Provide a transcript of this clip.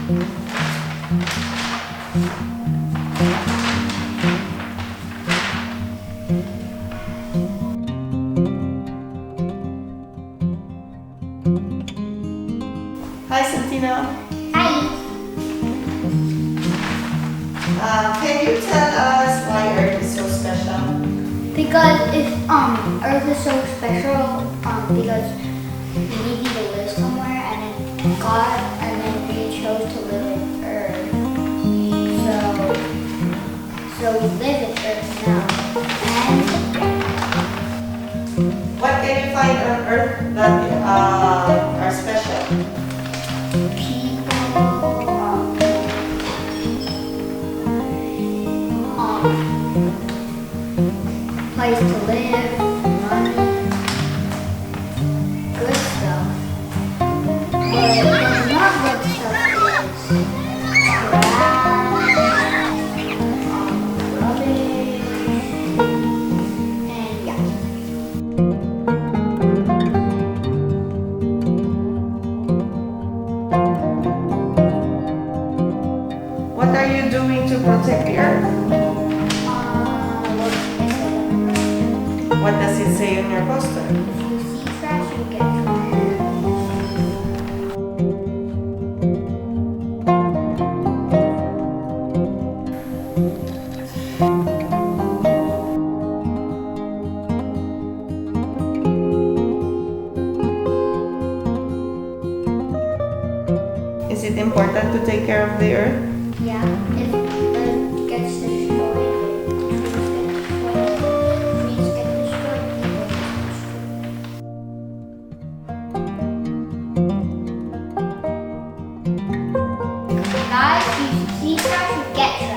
Hi, Santino. Hi. Can you tell us why Earth is so special? Because Earth is so special because we needed to live somewhere and then God and then we chose to live in Earth. So we live in Earth now. And What can you find on Earth that are special? people place to live, money, good stuff. But not good stuff is trash, rubbish, and yeah. What are you doing to protect the Earth? What does it say on your poster? If you see trash, you get trash. Is it important to take care of the Earth? Yeah, if Earth gets destroyed, trees get destroyed, people get destroyed. Guys, if you see trash, you get trash.